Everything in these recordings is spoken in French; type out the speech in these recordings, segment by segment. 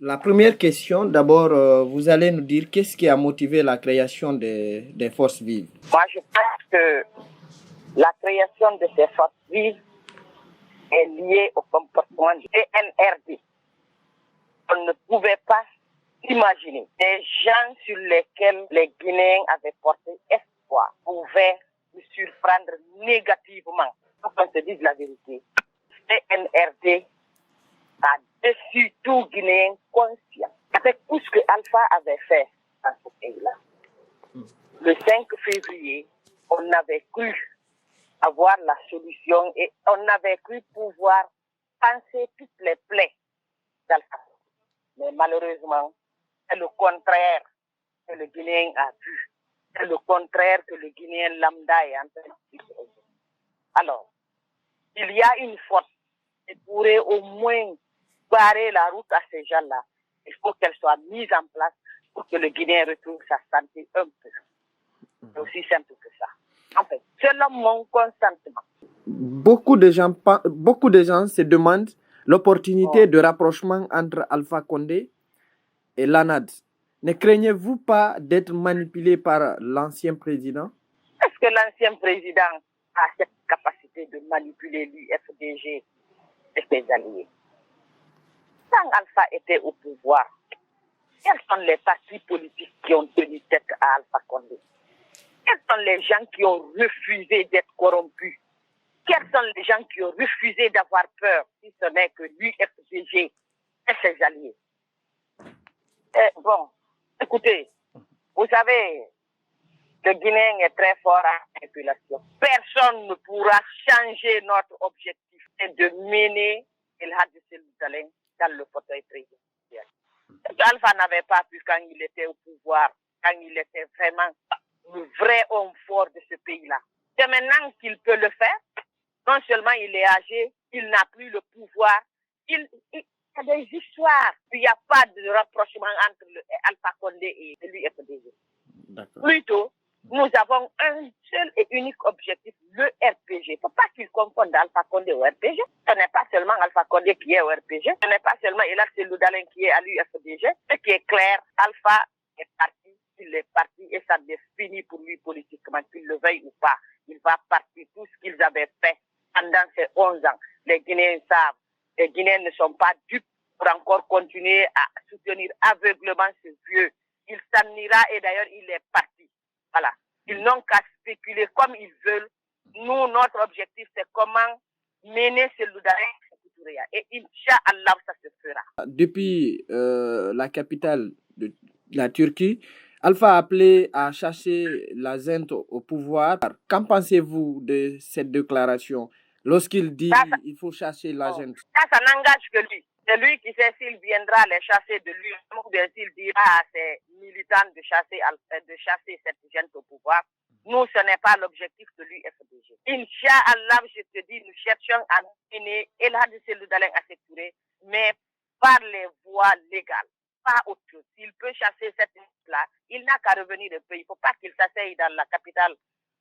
La première question, d'abord, vous allez nous dire qu'est-ce qui a motivé la création des forces vives? Moi, je pense que la création de ces forces vives est liée au comportement du CNRD. On ne pouvait pas imaginer des gens sur lesquels les Guinéens avaient porté espoir pouvaient nous surprendre négativement. Faut qu'on se dise la vérité. CNRD a déçu tout Guinéen conscient. Avec tout ce que Alpha avait fait dans ce pays-là. Le 5 février, on avait cru avoir la solution et on avait cru pouvoir panser toutes les plaies d'Alpha. Mais malheureusement, c'est le contraire que le Guinéen a vu. C'est le contraire que le Guinéen lambda est en train de vivre. Alors, il y a une force qui pourrait au moins barrer la route à ces gens-là. Il faut qu'elle soit mise en place pour que le Guinéen retrouve sa santé un peu. C'est aussi simple que ça. En fait, selon mon consentement. Beaucoup de gens se demandent l'opportunité de rapprochement entre Alpha Condé et l'ANAD. Ne craignez-vous pas d'être manipulé par l'ancien président? Est-ce que l'ancien président a cette capacité de manipuler l'UFDG et ses alliés? Quand Alpha était au pouvoir, quels sont les partis politiques qui ont tenu tête à Alpha Condé? Quels sont les gens qui ont refusé d'être corrompus? Quels sont les gens qui ont refusé d'avoir peur, si ce n'est que l'UFDG et ses alliés? Bon, écoutez, vous savez, le Guinéen est très fort en manipulation. Personne ne pourra changer notre objectif, c'est de mener El Hadji Seydou Dalein dans le fauteuil présidentiel. Alpha n'avait pas pu quand il était au pouvoir, quand il était vraiment le vrai homme fort de ce pays-là. C'est maintenant qu'il peut le faire. Non seulement il est âgé, il n'a plus le pouvoir. Il y a des histoires. Il n'y a pas de rapprochement entre Alpha Condé et l'UFDG. Plutôt, nous avons un seul et unique objectif, le RPG. Il ne faut pas qu'ils confondent Alpha Condé au RPG. Ce n'est pas seulement Alpha Condé qui est au RPG. Ce n'est pas seulement Elhadji Seydou Dalein qui est à l'UFDG. Ce qui est clair, Alpha est parti, il est parti et ça définit pour lui politiquement, qu'il le veuille ou pas. Il va partir. Tout ce qu'ils avaient fait pendant ces 11 ans. Les Guinéens savent. Les Guinéens ne sont pas dupes pour encore continuer à soutenir aveuglement ce vieux. Il s'en ira et d'ailleurs il est parti. Voilà. Ils n'ont qu'à spéculer comme ils veulent. Nous, notre objectif, c'est comment mener ce Loudaï et Inch'Allah, ça se fera. Depuis la capitale de la Turquie, Alpha a appelé à chasser la junte au pouvoir. Qu'en pensez-vous de cette déclaration lorsqu'il dit qu'il faut chasser la junte? Ça n'engage que lui. C'est lui qui sait s'il viendra les chasser de lui ou bien s'il dira à ses militants de chasser cette junte au pouvoir. Nous, ce n'est pas l'objectif de l'UFDG. Inch'Allah, je te dis, nous cherchons à mener El Hadji Seydou Dalein à sécurité, mais par les voies légales, pas autre chose. S'il peut chasser cette junte-là, il n'a qu'à revenir au pays. Il ne faut pas qu'il s'asseye dans la capitale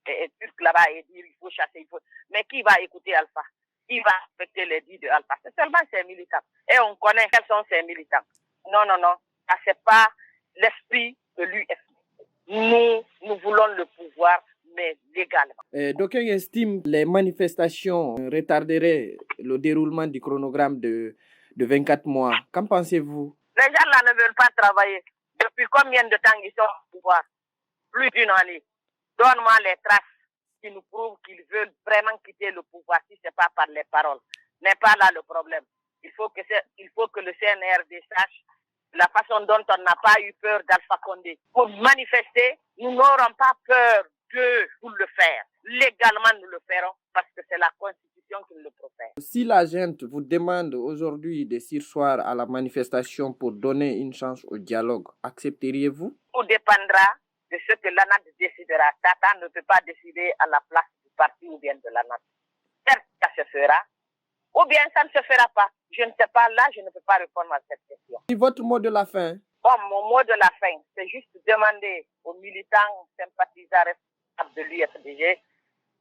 turque là-bas et dire il faut chasser, il faut. Mais qui va écouter Alpha? Qui va respecter les dits de Alpha? C'est seulement ses militants. Et on connaît quels sont ses militants. Non, non, non. Ça, c'est pas l'esprit de l'UFDG. Nous voulons le pouvoir, mais légalement. D'aucuns estiment que les manifestations retarderaient le déroulement du chronogramme de 24 mois. Qu'en pensez-vous? Les gens là ne veulent pas travailler. Depuis combien de temps ils sont au pouvoir? Plus d'une année. Donne-moi les traces qui nous prouvent qu'ils veulent vraiment quitter le pouvoir, si ce n'est pas par les paroles. N'est pas là le problème. Il faut que le CNRD sache la façon dont on n'a pas eu peur d'Alpha Condé. Pour manifester, nous n'aurons pas peur d'eux pour le faire. Légalement, nous le ferons parce que c'est la Constitution qui le profère. Si la gente vous demande aujourd'hui de surseoir à la manifestation pour donner une chance au dialogue, accepteriez-vous? Tout dépendra de ce que l'ANAD décidera. Tata ne peut pas décider à la place du parti ou bien de l'ANAD. Certes, ça se fera, ou bien ça ne se fera pas. Je ne sais pas, là, je ne peux pas répondre à cette question. Et votre mot de la fin? Bon, mon mot de la fin, c'est juste demander aux militants sympathisants responsables de l'UFDG,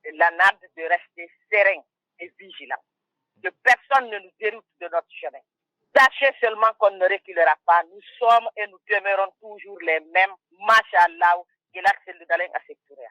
de l'ANAD, de rester serein et vigilant. Que personne ne nous déroute de notre chemin. Sachez seulement qu'on ne reculera pas. Nous sommes et nous demeurons toujours les mêmes. Mashallah, il a accès à secteur.